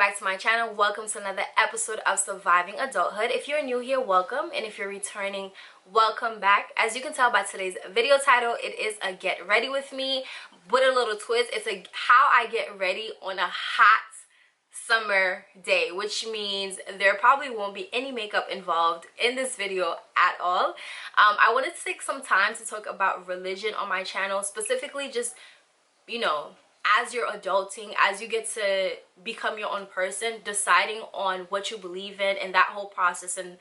back to my channel. Welcome to another episode of Surviving Adulthood. If you're new here, welcome, and if you're returning, welcome back. As you can tell by today's video title, it is a get ready with me with a little twist. It's a how I get ready on a hot summer day, which means there probably won't be any makeup involved in this video at all. I wanted to take some time to talk about religion on my channel, specifically just, you know, as you're adulting, as you get to become your own person, deciding on what you believe in and that whole process, and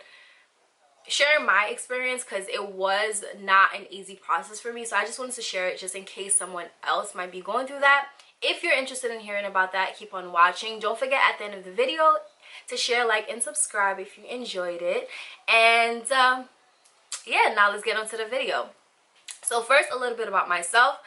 sharing my experience because it was not an easy process for me. So I just wanted to share it just in case someone else might be going through that. If you're interested in hearing about that, keep on watching. Don't forget at the end of the video to share, like, and subscribe if you enjoyed it. And yeah, now let's get on to the video. So first, a little bit about myself.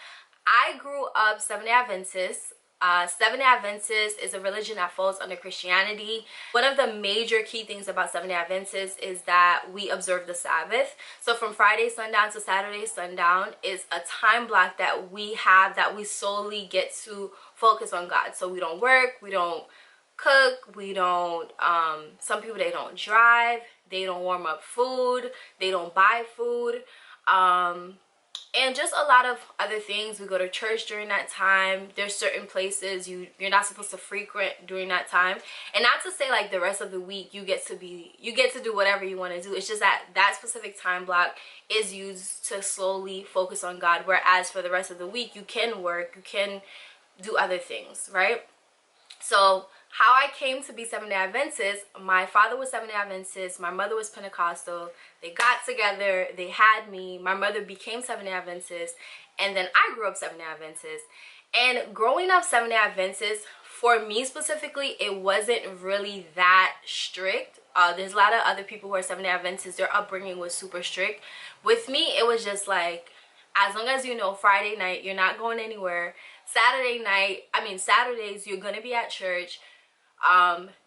I grew up Seventh-day Adventist. Seventh-day Adventist is a religion that falls under Christianity. One of the major key things about Seventh-day Adventist is that we observe the Sabbath. So from Friday sundown to Saturday sundown is a time block that we have that we solely get to focus on God. So we don't work, we don't cook, we don't, some people, they don't drive, they don't warm up food, they don't buy food. And just a lot of other things. We go to church during that time. There's certain places you're not supposed to frequent during that time. And not to say like the rest of the week you get to do whatever you want to do. It's just that that specific time block is used to slowly focus on God. Whereas for the rest of the week you can work, you can do other things, right? So how I came to be Seventh-day Adventist, my father was Seventh-day Adventist, my mother was Pentecostal. They got together, they had me, my mother became Seventh-day Adventist, and then I grew up Seventh-day Adventist. And growing up Seventh-day Adventist, for me specifically, it wasn't really that strict. There's a lot of other people who are Seventh-day Adventists, their upbringing was super strict. With me, it was just like, as long as you know, Friday night, you're not going anywhere. Saturdays, you're gonna be at church.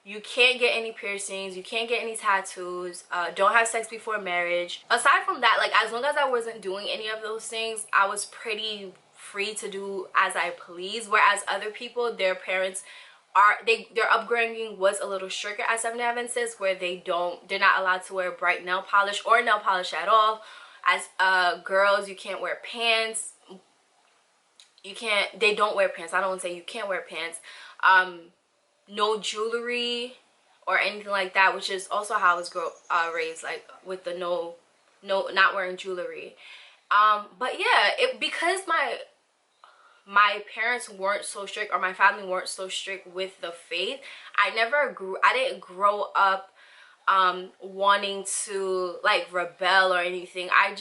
You can't get any piercings, you can't get any tattoos, don't have sex before marriage. Aside from that, like, as long as I wasn't doing any of those things, I was pretty free to do as I please. Whereas other people, their parents their upbringing was a little stricter at Seventh-day Adventists, where they're not allowed to wear bright nail polish or nail polish at all. As girls, you can't wear pants. They don't wear pants. I don't want to say you can't wear pants. No jewelry or anything like that, which is also how I was raised, like with the not wearing jewelry. But yeah, because my parents weren't so strict, or my family weren't so strict with the faith, I didn't grow up wanting to like rebel or anything. I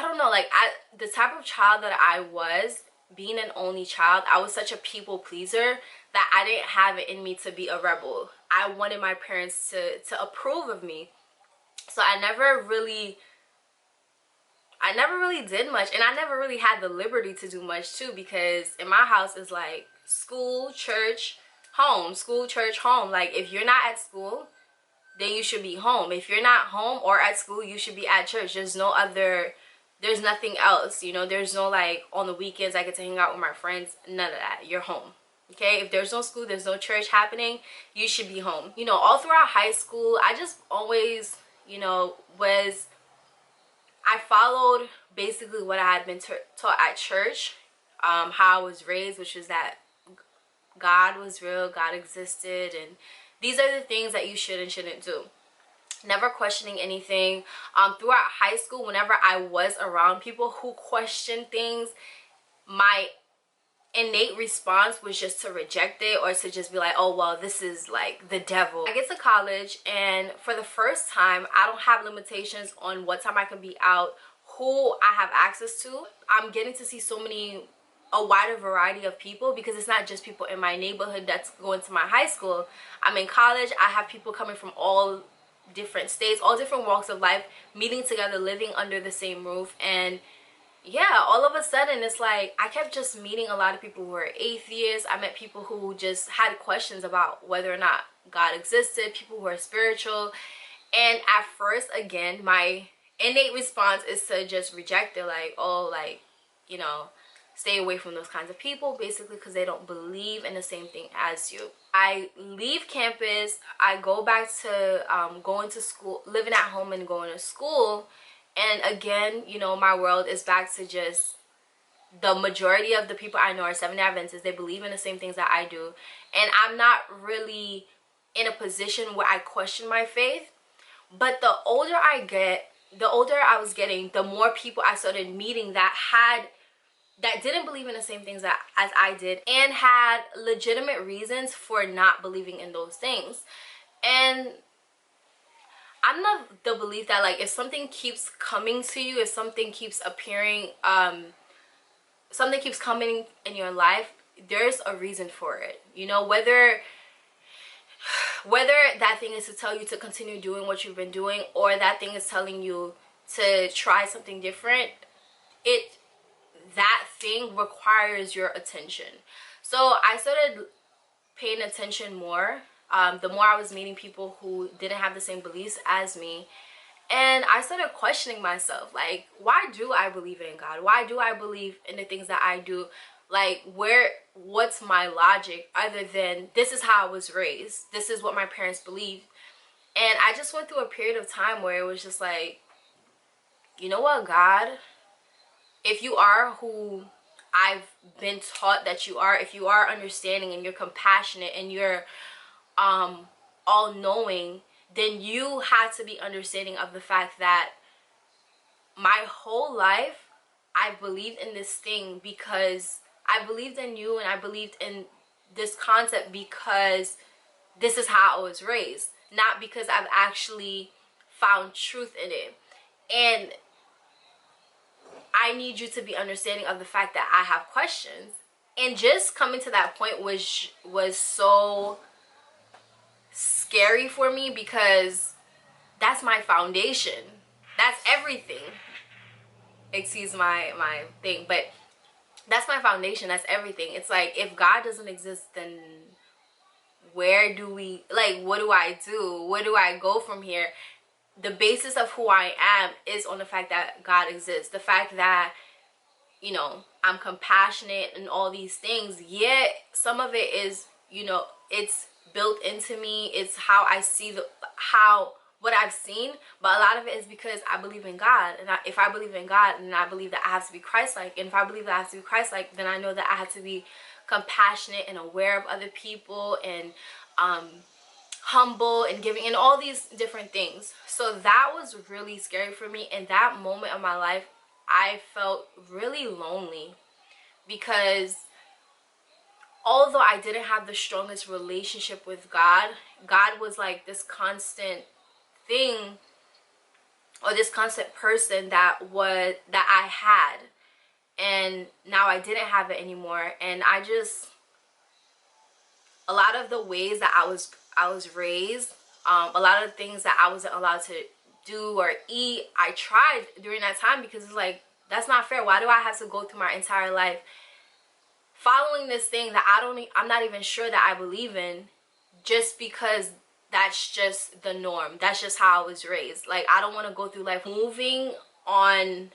don't know, like the type of child that I was, being an only child, I was such a people pleaser that I didn't have it in me to be a rebel. I wanted my parents to approve of me. So I never really did much, and I never really had the liberty to do much too, because in my house it's like school, church, home, school, church, home. Like, if you're not at school, then you should be home. If you're not home or at school, you should be at church. There's nothing else, you know. There's no like on the weekends I get to hang out with my friends, none of that. You're home. Okay, if there's no school, there's no church happening, you should be home. You know, all throughout high school, I just always, you know, I followed basically what I had been taught at church, how I was raised, which was that God was real, God existed, and these are the things that you should and shouldn't do. Never questioning anything. Throughout high school, whenever I was around people who questioned things, my innate response was just to reject it, or to just be like, oh well, this is like the devil. I get to college, and for the first time, I don't have limitations on what time I can be out, who I have access to. I'm getting to see a wider variety of people, because it's not just people in my neighborhood that's going to my high school. I'm in college, I have people coming from all different states, all different walks of life, meeting together, living under the same roof. And yeah, all of a sudden it's like I kept just meeting a lot of people who were atheists. I met people who just had questions about whether or not God existed, people who are spiritual. And at first, again, my innate response is to just reject it, like, oh, like, stay away from those kinds of people, basically, because they don't believe in the same thing as you. I leave campus, I go back to going to school, living at home and going to school, and again, you know, my world is back to just the majority of the people I know are Seventh-day Adventists. They believe in the same things that I do, and I'm not really in a position where I question my faith. But the older I get, the older I was getting, the more people I started meeting that didn't believe in the same things as I did, and had legitimate reasons for not believing in those things. And I'm not the belief that, like, if something keeps coming to you, if something keeps appearing, something keeps coming in your life, there's a reason for it. You know, whether that thing is to tell you to continue doing what you've been doing, or that thing is telling you to try something different, that thing requires your attention. So I started paying attention more, the more I was meeting people who didn't have the same beliefs as me. And I started questioning myself, like, why do I believe in God? Why do I believe in the things that I do? Like, what's my logic other than this is how I was raised, this is what my parents believed? And I just went through a period of time where it was just like, you know what, God, if you are who I've been taught that you are, if you are understanding and you're compassionate and you're all-knowing, then you had to be understanding of the fact that my whole life I've believed in this thing because I believed in you, and I believed in this concept because this is how I was raised, not because I've actually found truth in it. And I need you to be understanding of the fact that I have questions. And just coming to that point was so scary for me, because that's my foundation. That's everything. Excuse my thing, but that's my foundation. That's everything. It's like, if God doesn't exist, then where do we, like, what do I do? Where do I go from here? The basis of who I am is on the fact that God exists. The fact that, you know, I'm compassionate and all these things. Yet some of it is, you know, it's built into me. It's how I see what I've seen. But a lot of it is because I believe in God. And if I believe in God, then I believe that I have to be Christ-like. And if I believe that I have to be Christ-like, then I know that I have to be compassionate and aware of other people, and humble and giving, and all these different things. So that was really scary for me. In that moment of my life, I felt really lonely, because although I didn't have the strongest relationship with God, God was like this constant thing, or this constant person that I had, and now I didn't have it anymore. And a lot of the ways that I was raised, a lot of the things that I wasn't allowed to do or eat, I tried during that time, because it's like, that's not fair. Why do I have to go through my entire life following this thing that I'm not even sure that I believe in, just because that's just the norm? That's just how I was raised. Like, I don't want to go through life moving on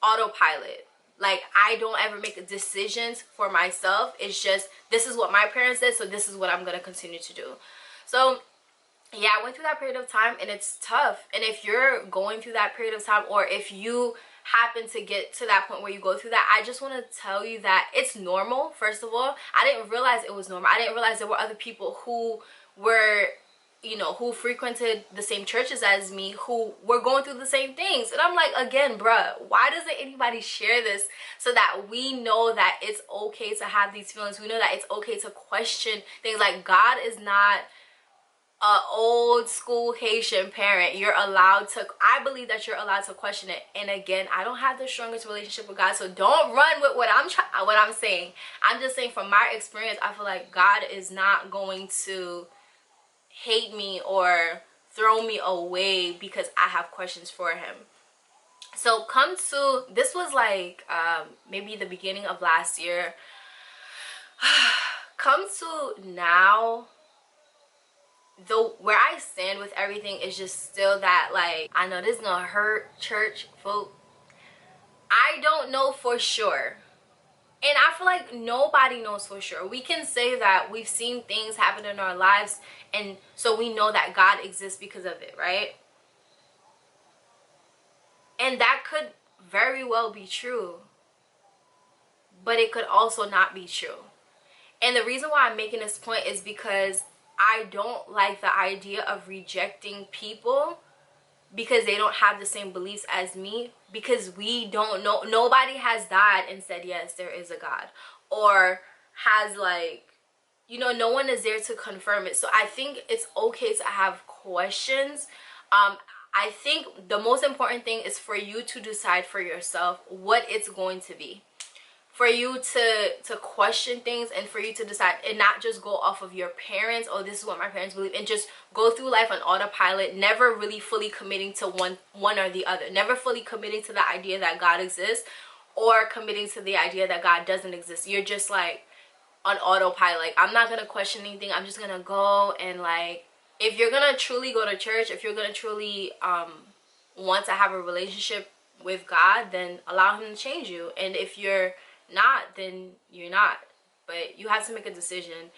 autopilot. Like, I don't ever make decisions for myself. It's just, this is what my parents did, so this is what I'm going to continue to do. So yeah, I went through that period of time, and it's tough. And if you're going through that period of time, or if you happen to get to that point where you go through that, I just want to tell you that it's normal. First of all, I didn't realize it was normal. I didn't realize there were other people who were, you know, who frequented the same churches as me, who were going through the same things. And I'm like, again, bruh, why doesn't anybody share this, so that we know that it's okay to have these feelings? We know that it's okay to question things. Like, God is not a old school Haitian parent. You're allowed to, I believe that you're allowed to question it. And again, I don't have the strongest relationship with God, so don't run with what I'm saying. I'm just saying, from my experience, I feel like God is not going to hate me or throw me away because I have questions for him. So this was like maybe the beginning of last year. Come to now, though, where I stand with everything is just still that, like, I know this is gonna hurt church folk. I don't know for sure And I feel like nobody knows for sure. We can say that we've seen things happen in our lives, and so we know that God exists because of it, right? And that could very well be true, but it could also not be true. And the reason why I'm making this point is because I don't like the idea of rejecting people because they don't have the same beliefs as me, because we don't know. Nobody has died and said, yes, there is a God, or has, like, you know, no one is there to confirm it. So I think it's okay to have questions. I think the most important thing is for you to decide for yourself what it's going to be. For you to question things, and for you to decide, and not just go off of your parents, oh, this is what my parents believe, and just go through life on autopilot, never really fully committing to one or the other, never fully committing to the idea that God exists, or committing to the idea that God doesn't exist. You're just like on autopilot, like, I'm not gonna question anything, I'm just gonna go. And like, if you're gonna truly go to church, if you're gonna truly want to have a relationship with God, then allow him to change you. And if you're not, then you're not. But you have to make a decision.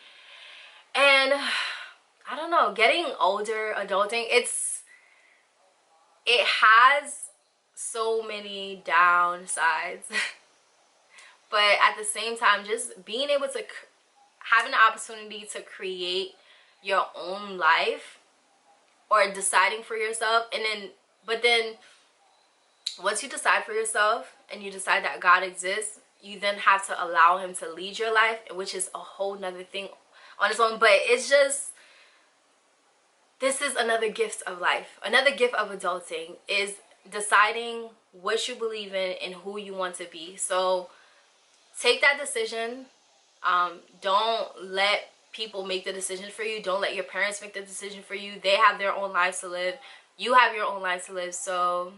And I don't know, getting older, adulting, it has so many downsides. But at the same time, just being able to having the opportunity to create your own life, or deciding for yourself, and then, but then once you decide for yourself and you decide that God exists, you then have to allow him to lead your life, which is a whole nother thing on its own. But it's just, this is another gift of life. Another gift of adulting is deciding what you believe in and who you want to be. So take that decision. Don't let people make the decision for you. Don't let your parents make the decision for you. They have their own lives to live. You have your own life to live. So,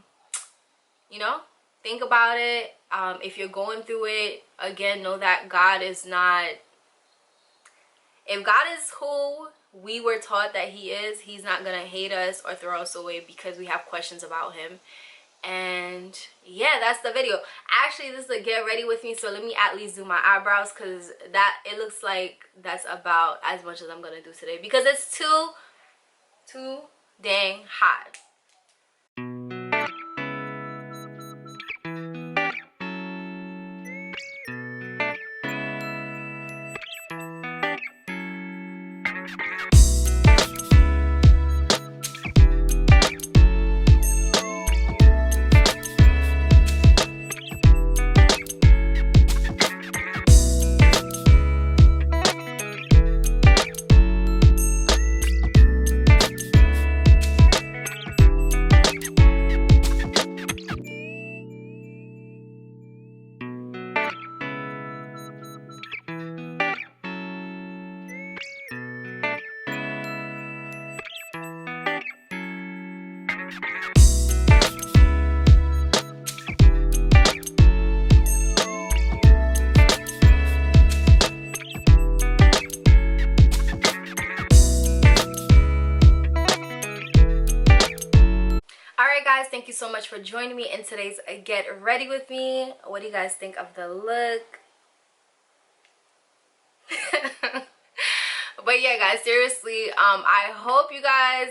you know, think about it. If you're going through it, again, know that God is not, if God is who we were taught that he is, he's not gonna hate us or throw us away because we have questions about him. And yeah, that's the video. Actually, this is a get ready with me, so let me at least do my eyebrows, because that, it looks like that's about as much as I'm gonna do today, because it's too dang hot. Alright guys, thank you so much for joining me in today's Get Ready With Me. What do you guys think of the look? But yeah guys, seriously, I hope you guys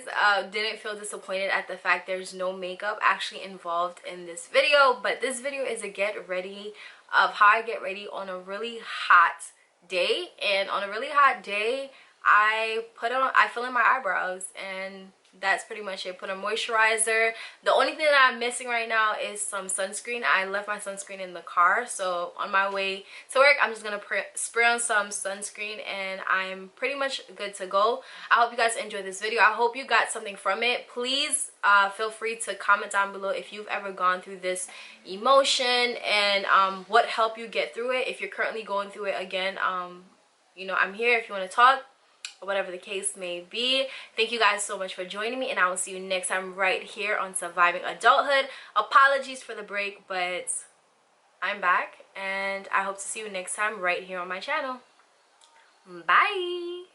didn't feel disappointed at the fact there's no makeup actually involved in this video. But this video is a get ready of how I get ready on a really hot day. And on a really hot day, I fill in my eyebrows, and that's pretty much it. Put a moisturizer. The only thing that I'm missing right now is some sunscreen. I left my sunscreen in the car, so on my way to work I'm just gonna spray on some sunscreen, and I'm pretty much good to go. I hope you guys enjoyed this video. I hope you got something from it. Please feel free to comment down below if you've ever gone through this emotion, and what helped you get through it. If you're currently going through it again, you know, I'm here if you want to talk, or whatever the case may be. Thank you guys so much for joining me, and I will see you next time right here on Surviving Adulthood. Apologies for the break, but I'm back, and I hope to see you next time right here on my channel. Bye!